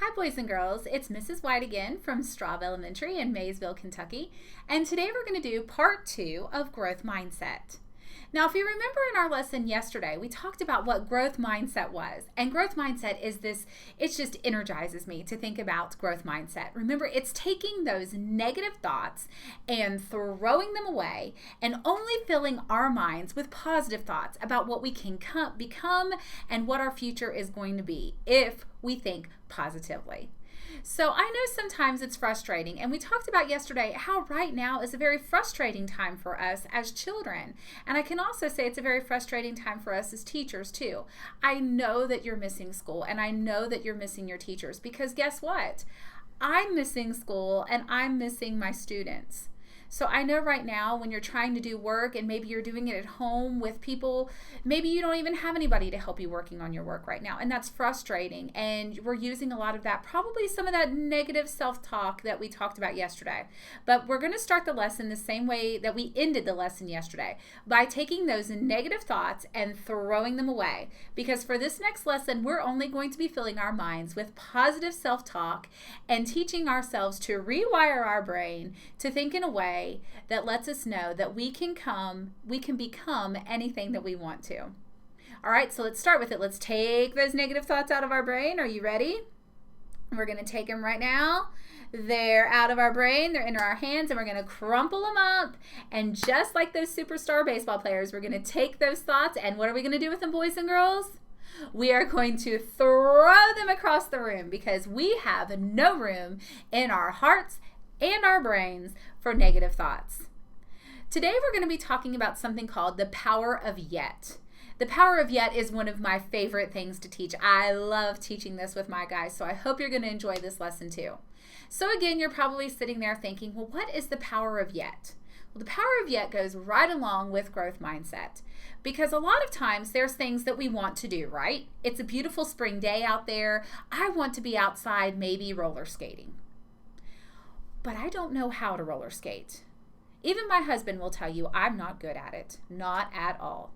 Hi, boys and girls. It's Mrs. White again from Straub Elementary in Maysville, Kentucky. And today we're going to do part 2 of growth mindset. Now, if you remember in our lesson yesterday, we talked about what growth mindset was. And growth mindset is this, it just energizes me to think about growth mindset. Remember, it's taking those negative thoughts and throwing them away and only filling our minds with positive thoughts about what we can become and what our future is going to be if we think positively. So I know sometimes it's frustrating, and we talked about yesterday how right now is a very frustrating time for us as children. And I can also say it's a very frustrating time for us as teachers too. I know that you're missing school, and I know that you're missing your teachers, because guess what? I'm missing school and I'm missing my students. So I know right now when you're trying to do work and maybe you're doing it at home with people, maybe you don't even have anybody to help you working on your work right now. And that's frustrating. And we're using a lot of that, probably some of that negative self-talk that we talked about yesterday. But we're going to start the lesson the same way that we ended the lesson yesterday, by taking those negative thoughts and throwing them away. Because for this next lesson, we're only going to be filling our minds with positive self-talk and teaching ourselves to rewire our brain to think in a way that lets us know that we can become anything that we want to. All right, so let's start with it. Let's take those negative thoughts out of our brain. Are you ready? We're going to take them right now. They're out of our brain, they're in our hands, and we're going to crumple them up. And just like those superstar baseball players, we're going to take those thoughts, and what are we going to do with them, boys and girls? We are going to throw them across the room, because we have no room in our hearts and our brains for negative thoughts. Today we're going to be talking about something called the power of yet. The power of yet is one of my favorite things to teach. I love teaching this with my guys, so I hope you're going to enjoy this lesson too. So again, you're probably sitting there thinking, well, what is the power of yet? Well, the power of yet goes right along with growth mindset, because a lot of times there's things that we want to do, right? It's a beautiful spring day out there. I want to be outside, maybe roller skating. But I don't know how to roller skate. Even my husband will tell you I'm not good at it, not at all.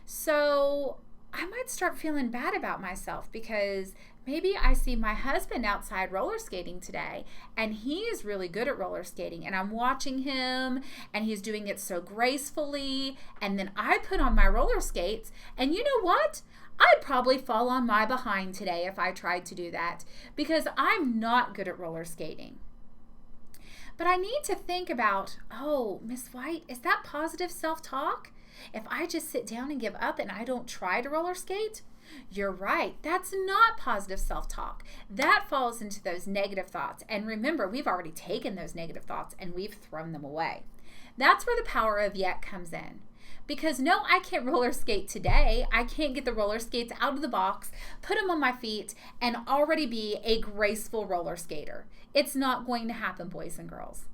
So I might start feeling bad about myself, because maybe I see my husband outside roller skating today and he is really good at roller skating, and I'm watching him and he's doing it so gracefully, and then I put on my roller skates, and you know what? I'd probably fall on my behind today if I tried to do that, because I'm not good at roller skating. But I need to think about, oh, Miss White, is that positive self-talk? If I just sit down and give up and I don't try to roller skate? You're right. That's not positive self-talk. That falls into those negative thoughts. And remember, we've already taken those negative thoughts and we've thrown them away. That's where the power of yet comes in. Because no, I can't roller skate today. I can't get the roller skates out of the box, put them on my feet, and already be a graceful roller skater. It's not going to happen, boys and girls.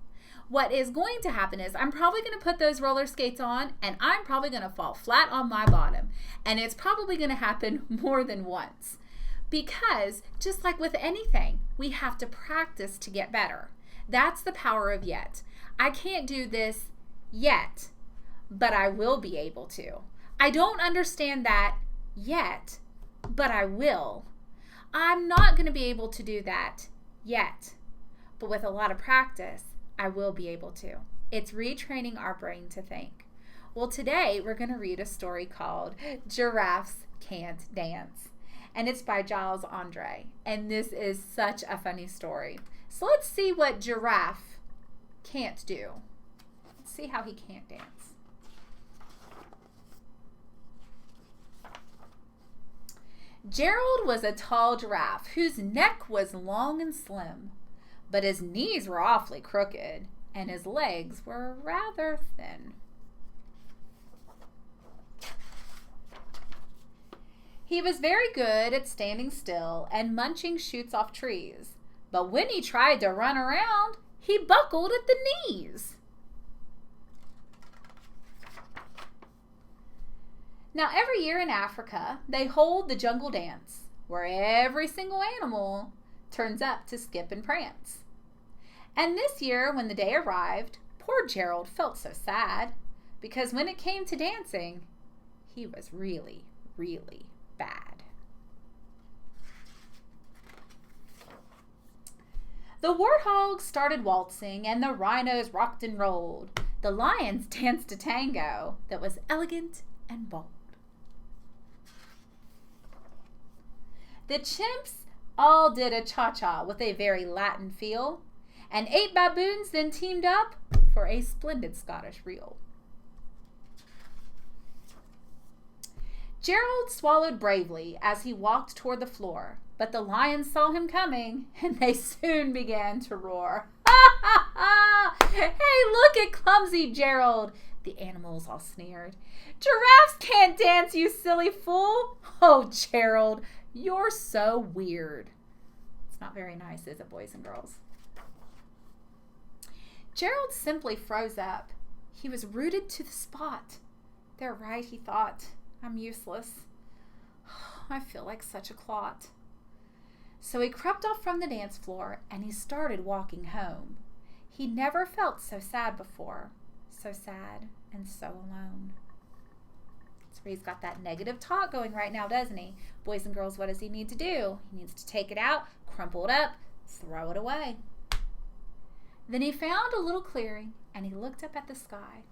What is going to happen is I'm probably going to put those roller skates on, and I'm probably going to fall flat on my bottom. And it's probably going to happen more than once. Because just like with anything, we have to practice to get better. That's the power of yet. I can't do this yet, but I will be able to. I don't understand that yet, but I will. I'm not going to be able to do that yet, but with a lot of practice, I will be able to. It's retraining our brain to think. Well, today we're going to read a story called Giraffes Can't Dance, and it's by Giles Andre, and this is such a funny story. So let's see what Giraffe can't do. Let's see how he can't dance. Gerald was a tall giraffe whose neck was long and slim, but his knees were awfully crooked and his legs were rather thin. He was very good at standing still and munching shoots off trees, but when he tried to run around, he buckled at the knees. Now, every year in Africa, they hold the jungle dance, where every single animal turns up to skip and prance. And this year, when the day arrived, poor Gerald felt so sad, because when it came to dancing, he was really, really bad. The warthogs started waltzing, and the rhinos rocked and rolled. The lions danced a tango that was elegant and bold. The chimps all did a cha-cha with a very Latin feel, and 8 baboons then teamed up for a splendid Scottish reel. Gerald swallowed bravely as he walked toward the floor, but the lions saw him coming, and they soon began to roar. Ha ha ha! Hey, look at clumsy Gerald! The animals all sneered. Giraffes can't dance, you silly fool! Oh, Gerald, you're so weird. It's not very nice, is it, boys and girls? Gerald simply froze up. He was rooted to the spot. They're right, he thought. I'm useless. I feel like such a clot. So he crept off from the dance floor and he started walking home. He never felt so sad before. So sad and so alone. So he's got that negative talk going right now, doesn't he? Boys and girls, what does he need to do? He needs to take it out, crumple it up, throw it away. Then he found a little clearing and he looked up at the sky.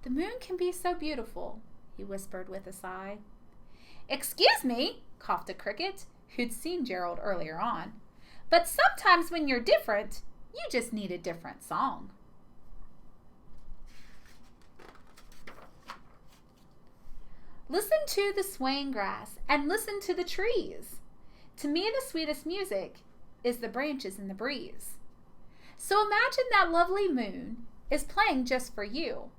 The moon can be so beautiful, he whispered with a sigh. Excuse me, coughed a cricket, who'd seen Gerald earlier on. But sometimes when you're different, you just need a different song. Listen to the swaying grass and listen to the trees. To me, the sweetest music is the branches in the breeze. So imagine that lovely moon is playing just for you.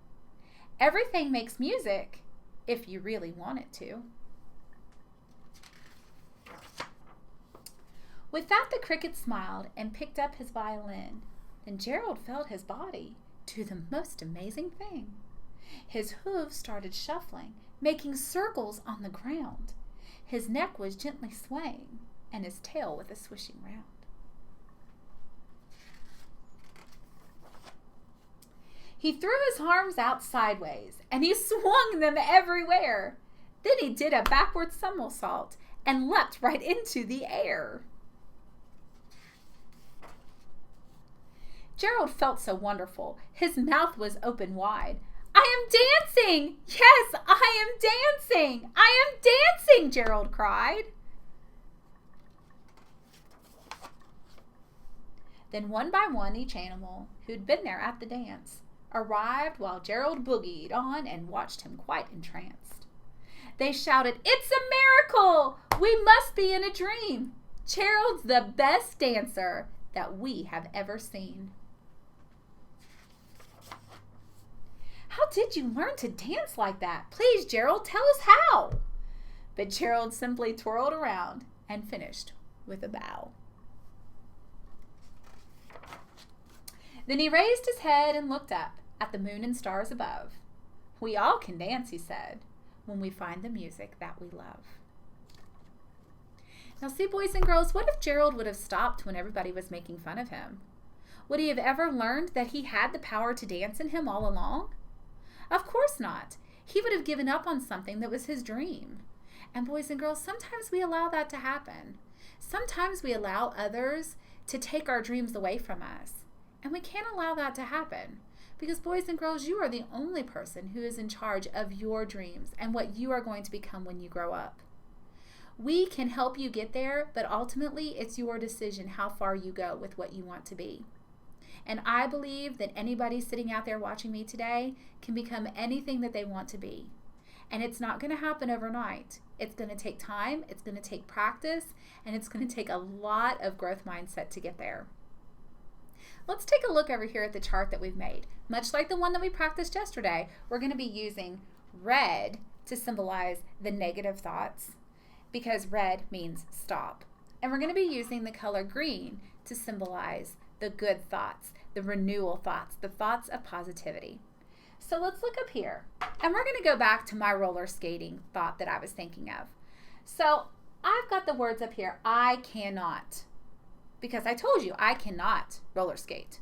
Everything makes music if you really want it to. With that, the cricket smiled and picked up his violin. Then Gerald felt his body do the most amazing thing. His hooves started shuffling, making circles on the ground. His neck was gently swaying, and his tail was a swishing round. He threw his arms out sideways, and he swung them everywhere. Then he did a backward somersault and leapt right into the air. Gerald felt so wonderful. His mouth was open wide. I am dancing! Yes, I am dancing! I am dancing! Gerald cried. Then one by one each animal who'd been there at the dance arrived while Gerald boogied on and watched him quite entranced. They shouted, It's a miracle! We must be in a dream! Gerald's the best dancer that we have ever seen. How did you learn to dance like that? Please, Gerald, tell us how. But Gerald simply twirled around and finished with a bow. Then he raised his head and looked up at the moon and stars above. We all can dance, he said, when we find the music that we love. Now see, boys and girls, what if Gerald would have stopped when everybody was making fun of him? Would he have ever learned that he had the power to dance in him all along? Of course not. He would have given up on something that was his dream. And boys and girls, sometimes we allow that to happen. Sometimes we allow others to take our dreams away from us. And we can't allow that to happen. Because boys and girls, you are the only person who is in charge of your dreams and what you are going to become when you grow up. We can help you get there, but ultimately it's your decision how far you go with what you want to be. And I believe that anybody sitting out there watching me today can become anything that they want to be. And it's not going to happen overnight. It's going to take time, it's going to take practice, and it's going to take a lot of growth mindset to get there. Let's take a look over here at the chart that we've made. Much like the one that we practiced yesterday, we're going to be using red to symbolize the negative thoughts because red means stop. And we're going to be using the color green to symbolize the good thoughts, the renewal thoughts, the thoughts of positivity. So let's look up here. And we're going to go back to my roller skating thought that I was thinking of. So I've got the words up here, I cannot. Because I told you I cannot roller skate.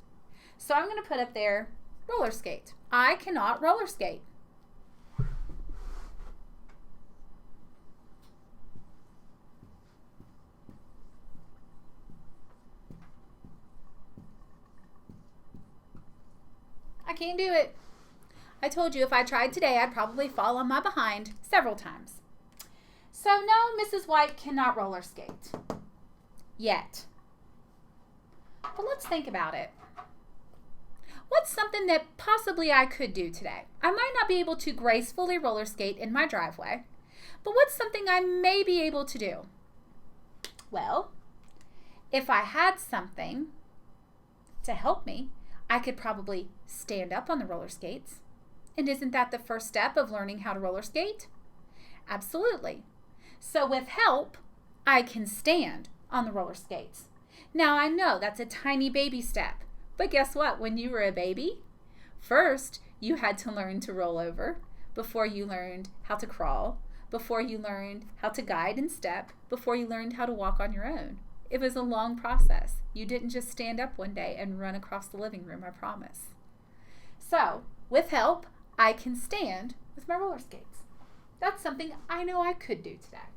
So I'm going to put up there roller skate. I cannot roller skate. I can't do it. I told you if I tried today, I'd probably fall on my behind several times. So no, Mrs. White cannot roller skate. Yet. But let's think about it. What's something that possibly I could do today? I might not be able to gracefully roller skate in my driveway, but what's something I may be able to do? Well, if I had something to help me, I could probably stand up on the roller skates. And isn't that the first step of learning how to roller skate? Absolutely. So with help, I can stand on the roller skates. Now I know that's a tiny baby step, but guess what? When you were a baby, first you had to learn to roll over before you learned how to crawl, before you learned how to guide and step, before you learned how to walk on your own. It was a long process. You didn't just stand up one day and run across the living room, I promise. So, with help, I can stand with my roller skates. That's something I know I could do today.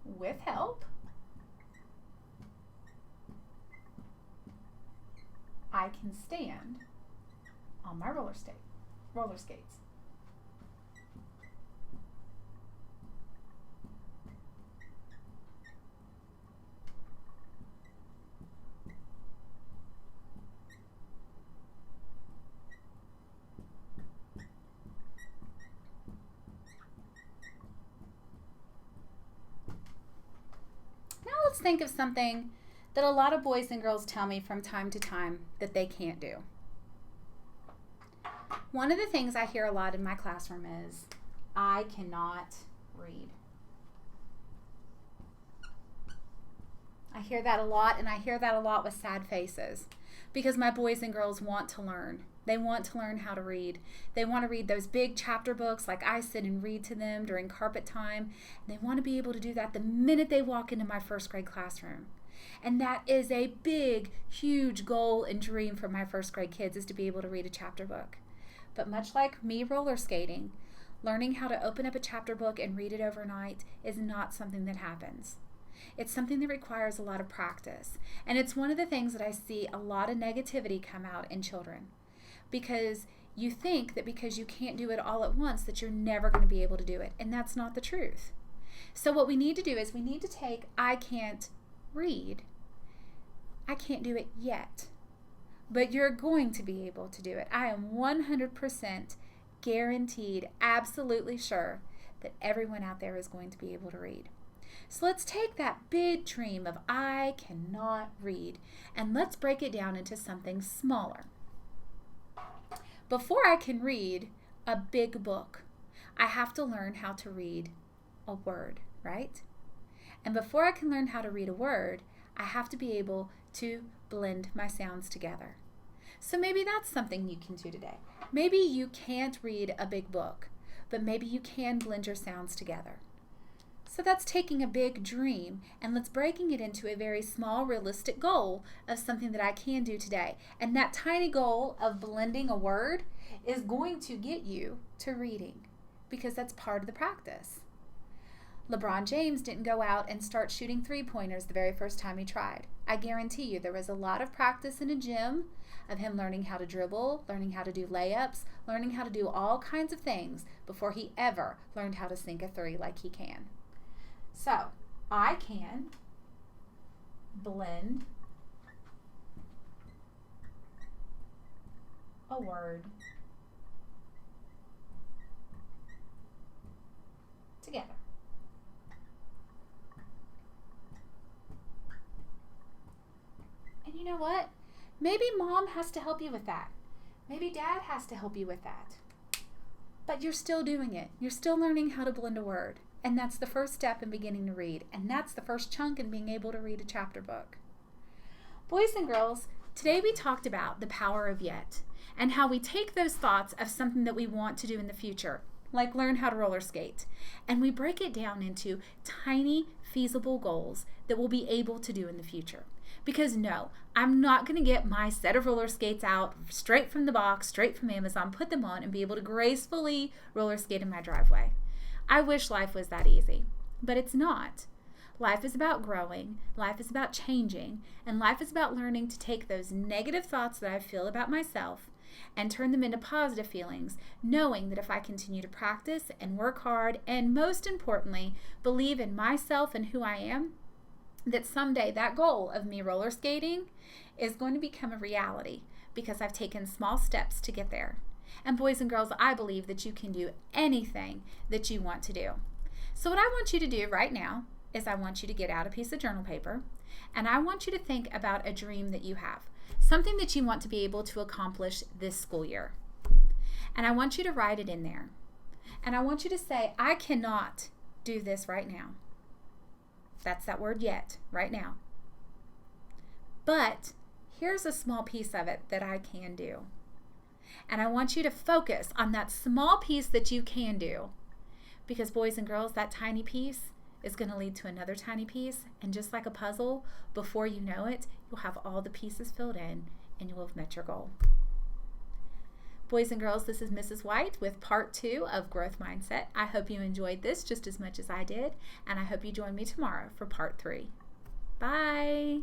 With help, I can stand on my roller skates. Now let's think of something that a lot of boys and girls tell me from time to time that they can't do. One of the things I hear a lot in my classroom is, I cannot read. I hear that a lot, and I hear that a lot with sad faces, because my boys and girls want to learn. They want to learn how to read. They want to read those big chapter books like I sit and read to them during carpet time. They want to be able to do that the minute they walk into my first grade classroom. And that is a big, huge goal and dream for my first grade kids, is to be able to read a chapter book. But much like me roller skating, learning how to open up a chapter book and read it overnight is not something that happens. It's something that requires a lot of practice. And it's one of the things that I see a lot of negativity come out in children. Because you think that because you can't do it all at once that you're never going to be able to do it. And that's not the truth. So what we need to do is we need to take I can't read. I can't do it yet. But you're going to be able to do it. I am 100% guaranteed, absolutely sure that everyone out there is going to be able to read. So let's take that big dream of I cannot read and let's break it down into something smaller. Before I can read a big book, I have to learn how to read a word, right? And before I can learn how to read a word, I have to be able to blend my sounds together. So maybe that's something you can do today. Maybe you can't read a big book, but maybe you can blend your sounds together. So that's taking a big dream and let's breaking it into a very small, realistic goal of something that I can do today. And that tiny goal of blending a word is going to get you to reading, because that's part of the practice. LeBron James didn't go out and start shooting three-pointers the very first time he tried. I guarantee you there was a lot of practice in a gym of him learning how to dribble, learning how to do layups, learning how to do all kinds of things before he ever learned how to sink a three like he can. So, I can blend a word together. And you know what? Maybe mom has to help you with that. Maybe dad has to help you with that. But you're still doing it. You're still learning how to blend a word. And that's the first step in beginning to read. And that's the first chunk in being able to read a chapter book. Boys and girls, today we talked about the power of yet and how we take those thoughts of something that we want to do in the future, like learn how to roller skate, and we break it down into tiny, feasible goals that we'll be able to do in the future. Because no, I'm not going to get my set of roller skates out straight from the box, straight from Amazon, put them on, and be able to gracefully roller skate in my driveway. I wish life was that easy, but it's not. Life is about growing, life is about changing, and life is about learning to take those negative thoughts that I feel about myself and turn them into positive feelings, knowing that if I continue to practice and work hard, and most importantly, believe in myself and who I am, that someday that goal of me roller skating is going to become a reality because I've taken small steps to get there. And boys and girls, I believe that you can do anything that you want to do. So what I want you to do right now is I want you to get out a piece of journal paper, and I want you to think about a dream that you have, something that you want to be able to accomplish this school year. And I want you to write it in there. And I want you to say, I cannot do this right now. That's that word yet, right now. But here's a small piece of it that I can do. And I want you to focus on that small piece that you can do. Because boys and girls, that tiny piece is going to lead to another tiny piece. And just like a puzzle, before you know it, you'll have all the pieces filled in and you will have met your goal. Boys and girls, this is Mrs. White with part 2 of Growth Mindset. I hope you enjoyed this just as much as I did. And I hope you join me tomorrow for part 3. Bye.